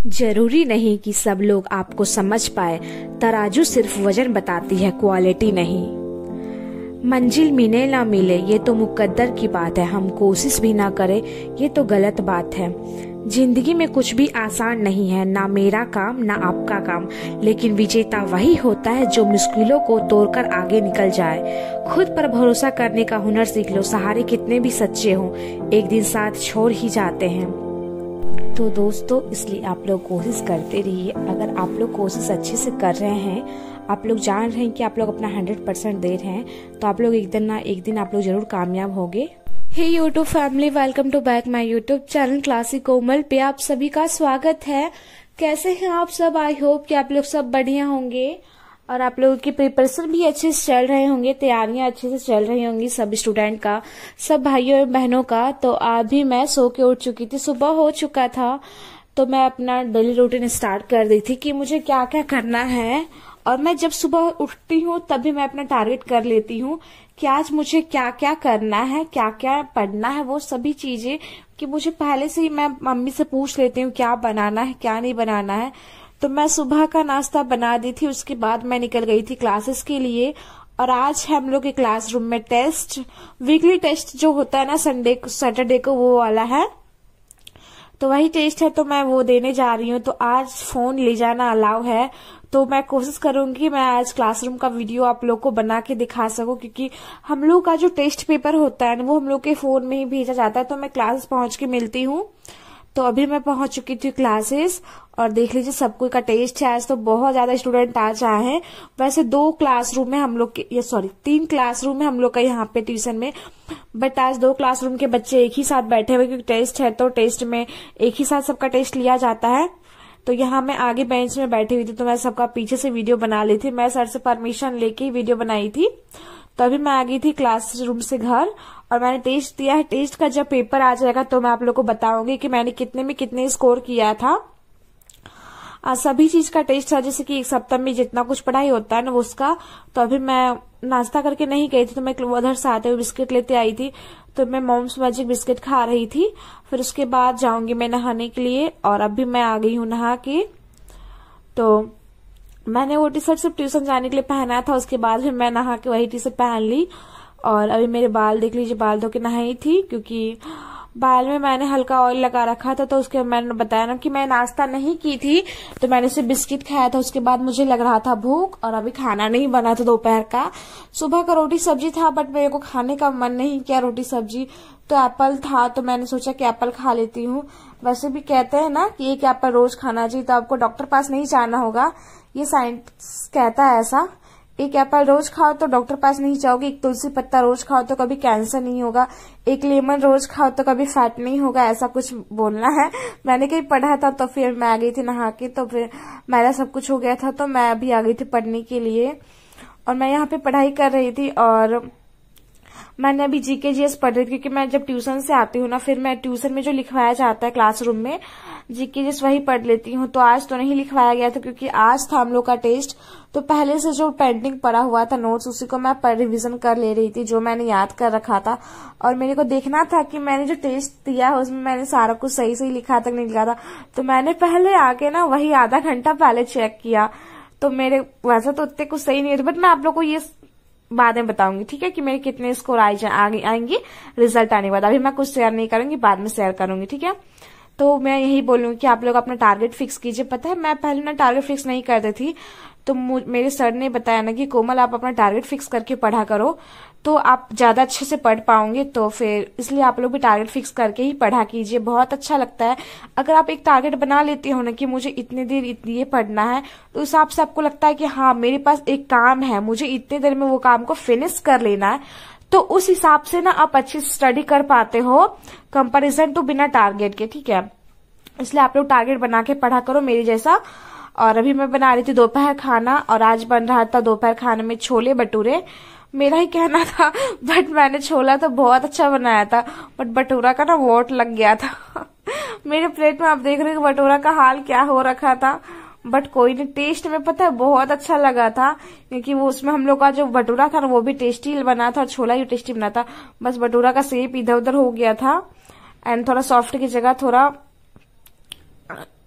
जरूरी नहीं कि सब लोग आपको समझ पाए। तराजू सिर्फ वजन बताती है, क्वालिटी नहीं। मंजिल मिले ना मिले ये तो मुकद्दर की बात है, हम कोशिश भी ना करें ये तो गलत बात है। जिंदगी में कुछ भी आसान नहीं है, ना मेरा काम ना आपका काम, लेकिन विजेता वही होता है जो मुश्किलों को तोड़कर आगे निकल जाए। खुद पर भरोसा करने का हुनर सीख लो, सहारे कितने भी सच्चे हों एक दिन साथ छोड़ ही जाते हैं। तो दोस्तों, इसलिए आप लोग कोशिश करते रहिए। अगर आप लोग कोशिश अच्छे से कर रहे हैं, आप लोग जान रहे हैं कि आप लोग अपना 100% दे रहे हैं, तो आप लोग एक दिन ना एक दिन आप लोग जरूर कामयाब होंगे। Hey YouTube family, welcome to back my YouTube channel classic Komal पे आप सभी का स्वागत है। कैसे हैं आप सब? आई होप कि आप लोग सब बढ़िया होंगे और आप लोगों की प्रिपरेशन भी अच्छे से चल रहे होंगे, तैयारियां अच्छे से चल रही होंगी सब स्टूडेंट का, सब भाइयों और बहनों का। तो आज भी मैं सो के उठ चुकी थी, सुबह हो चुका था, तो मैं अपना डेली रूटीन स्टार्ट कर दी थी कि मुझे क्या क्या करना है। और मैं जब सुबह उठती हूँ तभी मैं अपना टारगेट कर लेती हूँ कि आज मुझे क्या क्या करना है, क्या क्या पढ़ना है, वो सभी चीजें कि मुझे पहले से ही मैं मम्मी से पूछ लेती हूँ क्या बनाना है क्या नहीं बनाना है। तो मैं सुबह का नाश्ता बना दी थी, उसके बाद मैं निकल गई थी क्लासेस के लिए। और आज हम लोग के क्लासरूम में टेस्ट, वीकली टेस्ट जो होता है ना सैटरडे को, वो वाला है, तो वही टेस्ट है, तो मैं वो देने जा रही हूँ। तो आज फोन ले जाना अलाउ है, तो मैं कोशिश करूंगी मैं आज क्लासरूम का वीडियो आप लोग को बना के दिखा सकूं, क्योंकि हम लोग का जो टेस्ट पेपर होता है वो हम लोग के फोन में ही भेजा जाता है। तो मैं क्लास पहुंच के मिलती हूँ। तो अभी मैं पहुंच चुकी थी क्लासेस और देख लीजिए सबको का टेस्ट है आज, तो बहुत ज्यादा स्टूडेंट आज आए हैं। वैसे 2 क्लासरूम है हम लोग के, ये 3 क्लासरूम है हम लोग का यहाँ पे ट्यूशन में, बट आज 2 क्लासरूम के बच्चे एक ही साथ बैठे हुए, क्योंकि टेस्ट है तो टेस्ट में एक ही साथ सबका टेस्ट लिया जाता है। तो यहाँ मैं आगे बेंच में बैठी हुई थी, तो मैं सबका पीछे से वीडियो बना ली थी। मैं सर से परमिशन लेके ही वीडियो बनाई थी। तो अभी मैं आ गई थी क्लासरूम से घर और मैंने टेस्ट दिया है। टेस्ट का जब पेपर आ जाएगा तो मैं आप लोग को बताऊंगी कि मैंने कितने में कितने स्कोर किया था। सभी चीज का टेस्ट था, जैसे कि एक सप्ताह में जितना कुछ पढ़ाई होता है ना उसका। तो अभी मैं नाश्ता करके नहीं गई थी, तो मैं उधर से आते हुए बिस्किट लेते आई थी, तो मैं मॉम्स मैजिक बिस्किट खा रही थी। फिर उसके बाद जाऊंगी मैं नहाने के लिए, और अभी मैं आ गई हूँ नहा के। तो मैंने वो टी शर्ट सिर्फ ट्यूशन जाने के लिए पहना था, उसके बाद फिर मैं नहा के वही टी शर्ट पहन ली। और अभी मेरे बाल देख लीजिए, बाल धो के नहाई थी, क्योंकि बाल में मैंने हल्का ऑयल लगा रखा था। तो उसके मैंने बताया ना कि मैं नाश्ता नहीं की थी, तो मैंने सिर्फ बिस्किट खाया था। उसके बाद मुझे लग रहा था भूख, और अभी खाना नहीं बना था दोपहर का। सुबह का रोटी सब्जी था, बट मेरे को खाने का मन नहीं किया रोटी सब्जी। तो एप्पल था, तो मैंने सोचा कि एप्पल खा लेती हूँ। वैसे भी कहते हैं ना कि एक एप्पल रोज खाना चाहिए, तो आपको डॉक्टर पास नहीं जाना होगा, ये साइंस कहता है ऐसा। एक एप्पल रोज खाओ तो डॉक्टर पास नहीं जाओगे, एक तुलसी पत्ता रोज खाओ तो कभी कैंसर नहीं होगा, एक लेमन रोज खाओ तो कभी फैट नहीं होगा, ऐसा कुछ बोलना है। मैंने कहीं पढ़ा था। तो फिर मैं आ गई थी नहा के, तो फिर मेरा सब कुछ हो गया था, तो मैं अभी आ गई थी पढ़ने के लिए। और मैं यहाँ पे पढ़ाई कर रही थी, और मैंने अभी जीके जीएस पढ़ रही थी, क्योंकि मैं जब ट्यूशन से आती हूँ ना, फिर मैं ट्यूशन में जो लिखवाया जाता है क्लासरूम में जीके जीएस वही पढ़ लेती हूँ। तो आज तो नहीं लिखवाया गया था, क्योंकि आज था हम लोग का टेस्ट। तो पहले से जो पेंडिंग पड़ा हुआ था नोट्स, उसी को मैं रिविजन कर ले रही थी, जो मैंने याद कर रखा था। और मेरे को देखना था कि मैंने जो टेस्ट दिया है उसमें मैंने सारा कुछ सही सही लिखा था कि नहीं लिखा था। तो मैंने पहले आके ना वही आधा घंटा पहले चेक किया, तो मेरे वैसे तो उतने कुछ सही नहीं थे, बट मैं आप लोग को ये बाद में बताऊंगी, ठीक है, कि मेरे कितने स्कोर आएंगे रिजल्ट आने के बाद। अभी मैं कुछ शेयर नहीं करूंगी, बाद में शेयर करूंगी, ठीक है। तो मैं यही बोलूंगी कि आप लोग अपना टारगेट फिक्स कीजिए। पता है, मैं पहले ना टारगेट फिक्स नहीं करती थी, तो मेरे सर ने बताया ना कि कोमल आप अपना टारगेट फिक्स करके पढ़ा करो, तो आप ज्यादा अच्छे से पढ़ पाओगे। तो फिर इसलिए आप लोग भी टारगेट फिक्स करके ही पढ़ा कीजिए, बहुत अच्छा लगता है। अगर आप एक टारगेट बना लेते हो ना कि मुझे इतनी देर ये पढ़ना है, तो उस हिसाब से आपको लगता है कि हाँ मेरे पास एक काम है, मुझे इतनी देर में वो काम को फिनिश कर लेना है, तो उस हिसाब से ना आप अच्छी स्टडी कर पाते हो कंपैरिजन टू बिना टारगेट के, ठीक है। इसलिए आप लोग टारगेट बना के पढ़ा करो मेरे जैसा। और अभी मैं बना रही थी दोपहर खाना, और आज बन रहा था दोपहर खाने में छोले भटूरे। मेरा ही कहना था, बट मैंने छोला तो बहुत अच्छा बनाया था, बट भटूरा का ना वोट लग गया था मेरे प्लेट में। आप देख रहे हो भटूरा का हाल क्या हो रखा था, बट कोई नहीं, टेस्ट में पता है बहुत अच्छा लगा था, क्योंकि वो उसमें हम लोग का जो भटूरा था ना वो भी टेस्टी बना था, और छोला भी टेस्टी बना था। बस भटूरा का शेप इधर उधर हो गया था, एंड थोड़ा सॉफ्ट की जगह थोड़ा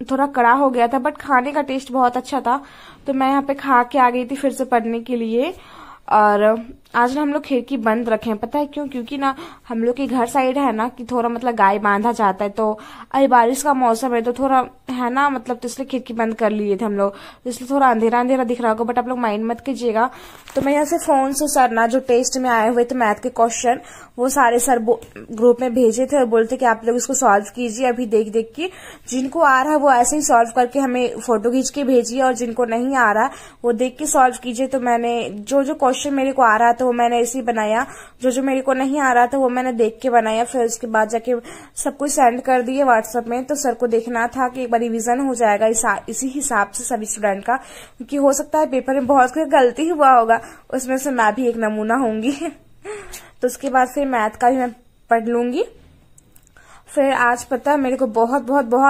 थोड़ा कड़ा हो गया था, बट खाने का टेस्ट बहुत अच्छा था। तो मैं यहाँ पे खा के आ गई थी फिर से पढ़ने के लिए। और आज ना हम लोग खिड़की बंद रखे हैं, पता है क्यों? क्योंकि ना हम लोग के घर साइड है ना कि थोड़ा मतलब गाय बांधा जाता है, तो अभी बारिश का मौसम है तो थोड़ा है ना मतलब, तो इसलिए खिड़की बंद कर लिए थे हम लोग, तो इसलिए थोड़ा अंधेरा अंधेरा दिख रहा होगा, बट आप लोग माइंड मत कीजिएगा। तो मैं यहाँ से फोन से सर ना जो टेस्ट में आए हुए थे मैथ के क्वेश्चन, वो सारे सर ग्रुप में भेजे थे और बोलते कि आप लोग इसको सॉल्व कीजिए अभी देख देख के। जिनको आ रहा है वो ऐसे ही सॉल्व करके हमें फोटो खींच के भेजिए, और जिनको नहीं आ रहा वो देख के सॉल्व कीजिए। तो मैंने जो जो क्वेश्चन मेरे को आ रहा था वो मैंने ऐसे ही बनाया, जो जो मेरे को नहीं आ रहा था वो मैंने देख के बनाया। फिर उसके बाद जाके सब कुछ सेंड कर दिए व्हाट्सएप में। तो सर को देखना था कि एक बार रिविजन हो जाएगा इसी हिसाब से सभी स्टूडेंट का, क्योंकि हो सकता है पेपर में बहुत कुछ गलती हुआ होगा, उसमें से मैं भी एक नमूना होंगी। तो उसके बाद फिर मैथ का भी मैं पढ़ लूंगी। फिर आज पता है मेरे को बहुत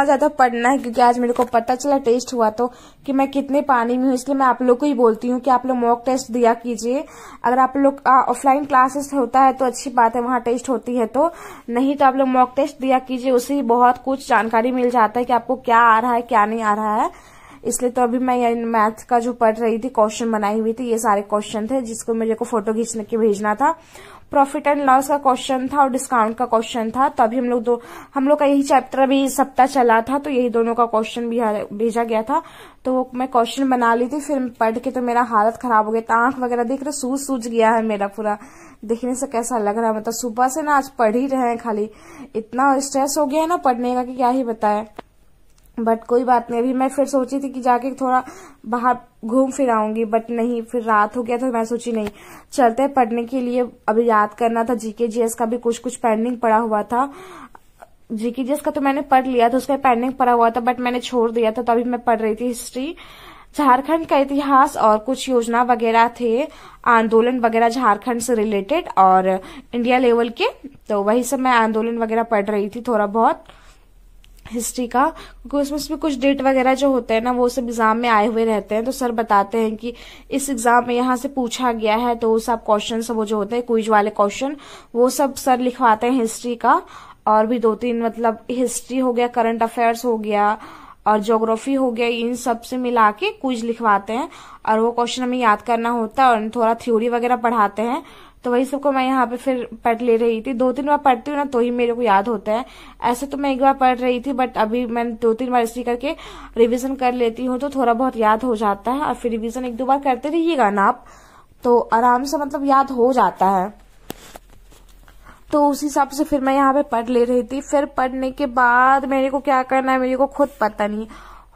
ज्यादा पढ़ना है, क्योंकि आज मेरे को पता चला टेस्ट हुआ तो कि मैं कितने पानी में हूँ। इसलिए मैं आप लोग को ही बोलती हूँ कि आप लोग मॉक टेस्ट दिया कीजिए। अगर आप लोग ऑफलाइन क्लासेस होता है तो अच्छी बात है, वहां टेस्ट होती है, तो नहीं तो आप लोग मॉक टेस्ट दिया कीजिए। उससे ही बहुत कुछ जानकारी मिल जाता है कि आपको क्या आ रहा है क्या नहीं आ रहा है। इसलिए तो अभी मैं मैथ का जो पढ़ रही थी, क्वेश्चन बनाई हुई थी, ये सारे क्वेश्चन थे जिसको मेरे को फोटो खींच के भेजना था। प्रॉफिट एंड लॉस का क्वेश्चन था और डिस्काउंट का क्वेश्चन था। तो अभी हम लोग का यही चैप्टर अभी सप्ताह चला था, तो यही दोनों का क्वेश्चन भी भेजा गया था। तो मैं क्वेश्चन बना ली थी, फिर पढ़ के तो मेरा हालत खराब हो गया, आंख वगैरह देख रहे सूज गया है मेरा पूरा। देखने से कैसा लग रहा है, मतलब सुबह से ना आज पढ़ ही रहे हैं खाली, इतना स्ट्रेस हो गया है ना पढ़ने का कि क्या ही बताए। बट कोई बात नहीं, अभी मैं फिर सोची थी कि जाके थोड़ा बाहर घूम फिर आऊंगी, बट नहीं, फिर रात हो गया तो मैं सोची नहीं, चलते हैं पढ़ने के लिए। अभी याद करना था, जीके जीएस का भी कुछ पेंडिंग पड़ा हुआ था। जीके जीएस का तो मैंने पढ़ लिया था, उसका पेंडिंग पड़ा हुआ था, बट मैंने छोड़ दिया था। तो अभी मैं पढ़ रही थी हिस्ट्री, झारखंड का इतिहास और कुछ योजना वगैरह थे, आंदोलन वगैरह झारखंड से रिलेटेड और इंडिया लेवल के। तो वही सब मैं आंदोलन वगैरह पढ़ रही थी थोड़ा बहुत हिस्ट्री का, क्योंकि उसमें कुछ डेट वगैरह जो होते हैं ना वो सब एग्जाम में आए हुए रहते हैं। तो सर बताते हैं कि इस एग्जाम में यहाँ से पूछा गया है, तो सब क्वेश्चन सब वो जो होते हैं क्विज वाले क्वेश्चन वो सब सर लिखवाते हैं हिस्ट्री का। और भी 2-3 मतलब हिस्ट्री हो गया, करंट अफेयर्स हो गया और ज्योग्राफी हो गया, इन सब से मिला के क्विज लिखवाते हैं और वो क्वेश्चन हमें याद करना होता है और थोड़ा थ्योरी वगैरह पढ़ाते हैं। तो वही सबको मैं यहाँ पे फिर पढ़ ले रही थी। 2-3 बार पढ़ती हूँ ना तो ही मेरे को याद होता है, ऐसे तो मैं एक बार पढ़ रही थी, बट अभी मैं 2-3 बार इसी करके रिवीजन कर लेती हूँ तो थोड़ा बहुत याद हो जाता है। और फिर रिवीजन 1-2 बार करते रहिएगा ना आप, तो आराम से मतलब याद हो जाता है। तो उस हिसाब से फिर मैं यहाँ पे पढ़ ले रही थी। फिर पढ़ने के बाद मेरे को क्या करना है मेरे को खुद पता नहीं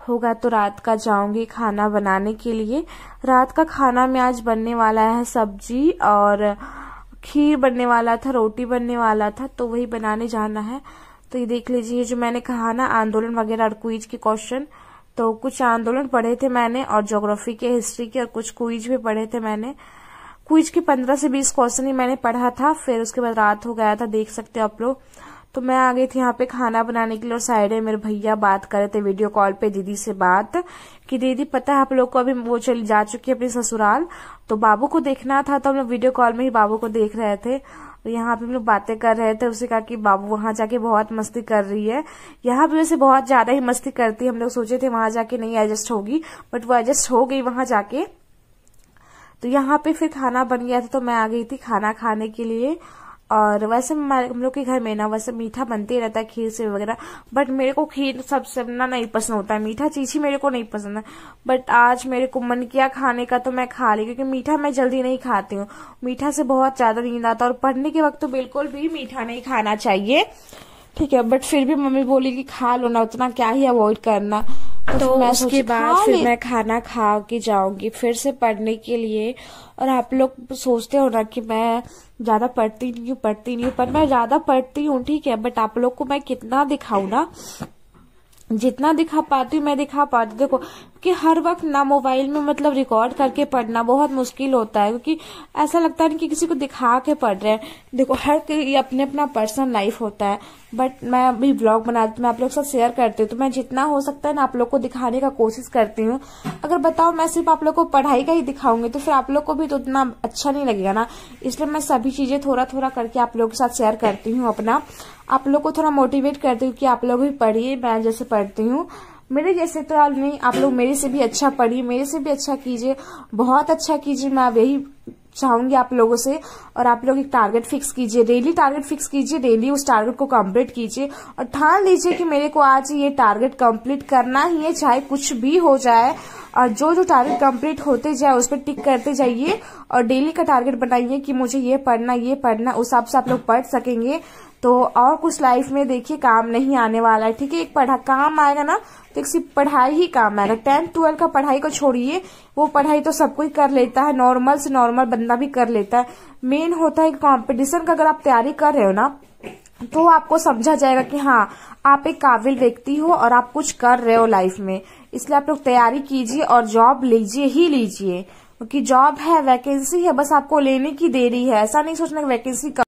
होगा, तो रात का जाऊंगी खाना बनाने के लिए। रात का खाना में आज बनने वाला है सब्जी और खीर बनने वाला था, रोटी बनने वाला था, तो वही बनाने जाना है। तो ये देख लीजिए जो मैंने कहा ना आंदोलन वगैरह और क्विज के क्वेश्चन, तो कुछ आंदोलन पढ़े थे मैंने और ज्योग्राफी के, हिस्ट्री के और कुछ क्विज भी पढ़े थे मैंने। क्विज के 15 से 20 क्वेश्चन ही मैंने पढ़ा था। फिर उसके बाद रात हो गया था, देख सकते हो आप लोग। तो मैं आ गई थी यहाँ पे खाना बनाने के लिए और साइड में मेरे भैया बात कर रहे थे वीडियो कॉल पे दीदी से बात, कि दीदी पता है आप लोग को अभी वो चली जा चुकी है अपने ससुराल, तो बाबू को देखना था। तो हम लोग वीडियो कॉल में ही बाबू को देख रहे थे। तो यहाँ पे हम लोग बातें कर रहे थे, उससे कहा कि बाबू वहां जाके बहुत मस्ती कर रही है। यहाँ भी वैसे बहुत ज्यादा ही मस्ती करती है, हम लोग सोचे थे वहां जाके नहीं एडजस्ट होगी, बट वो एडजस्ट हो गई वहां जाके। तो यहाँ पे फिर खाना बन गया था, तो मैं आ गई थी खाना खाने के लिए। और वैसे हम लोग के घर में ना वैसे मीठा बनते ही रहता है, खीर से वगैरह, बट मेरे को खीर सबसे ना नहीं पसंद होता है, मीठा चीज ही मेरे को नहीं पसंद है। बट आज मेरे को मन किया खाने का तो मैं खा ली, क्योंकि मीठा मैं जल्दी नहीं खाती हूँ, मीठा से बहुत ज्यादा नींद आता है और पढ़ने के वक्त तो बिल्कुल भी मीठा नहीं खाना चाहिए, ठीक है। बट फिर भी मम्मी बोली कि खा लो ना, उतना क्या ही अवॉइड करना। तो उसके बाद फिर मैं खाना खा के जाऊंगी फिर से पढ़ने के लिए। और आप लोग सोचते हो ना कि मैं ज्यादा पढ़ती नहीं हूँ, पर मैं ज्यादा पढ़ती हूँ, ठीक है। बट आप लोग को मैं कितना दिखाऊं ना, जितना दिखा पाती हूँ मैं दिखा पाती हूँ। देखो कि हर वक्त ना मोबाइल में मतलब रिकॉर्ड करके पढ़ना बहुत मुश्किल होता है, क्योंकि ऐसा लगता है कि किसी को दिखा के पढ़ रहे हैं। देखो हर ये अपने अपना पर्सनल लाइफ होता है, बट मैं अभी ब्लॉग बनाती हूँ, मैं आप लोग के साथ शेयर करती हूँ, तो मैं जितना हो सकता है ना आप लोग को दिखाने का कोशिश करती हूँ। अगर बताओ मैं सिर्फ आप लोग को पढ़ाई का ही दिखाऊंगी तो फिर आप लोग को भी तो उतना अच्छा नहीं लगेगा ना, इसलिए मैं सभी चीजें थोड़ा थोड़ा करके आप लोगों के साथ शेयर करती हूँ अपना, आप लोग को थोड़ा मोटिवेट करती हूँ कि आप लोग भी पढ़िए मैं जैसे पढ़ती हूँ। मेरे जैसे तो यार नहीं, आप लोग मेरे से भी अच्छा पढ़िए, मेरे से भी अच्छा कीजिए, बहुत अच्छा कीजिए। मैं यही चाहूंगी आप लोगों से। और आप लोग एक टारगेट फिक्स कीजिए, डेली टारगेट फिक्स कीजिए, डेली उस टारगेट को कंप्लीट कीजिए और ठान लीजिए कि मेरे को आज ये टारगेट कंप्लीट करना ही है, चाहे कुछ भी हो जाए। और जो जो टारगेट कंप्लीट होते जाए उस पर टिक करते जाइए और डेली का टारगेट बनाइए कि मुझे ये पढ़ना उस हिसाब से आप लोग पढ़ सकेंगे। तो और कुछ लाइफ में देखिए काम नहीं आने वाला है, ठीक है। एक पढ़ा काम आएगा ना तो एक सिर्फ पढ़ाई ही काम आएगा। 10th 12 का पढ़ाई को छोड़िए, वो पढ़ाई तो सब कोई कर लेता है, नॉर्मल से नॉर्मल बंदा भी कर लेता है। मेन होता है कंपटीशन का अगर आप तैयारी कर रहे हो ना तो आपको समझा जाएगा कि हाँ आप एक काबिल व्यक्ति हो और आप कुछ कर रहे हो लाइफ में। इसलिए आप लोग तैयारी कीजिए और जॉब लीजिए ही लीजिए, क्योंकि जॉब है, वैकेंसी है, बस आपको लेने की देरी है। ऐसा नहीं सोचना कि वैकेंसी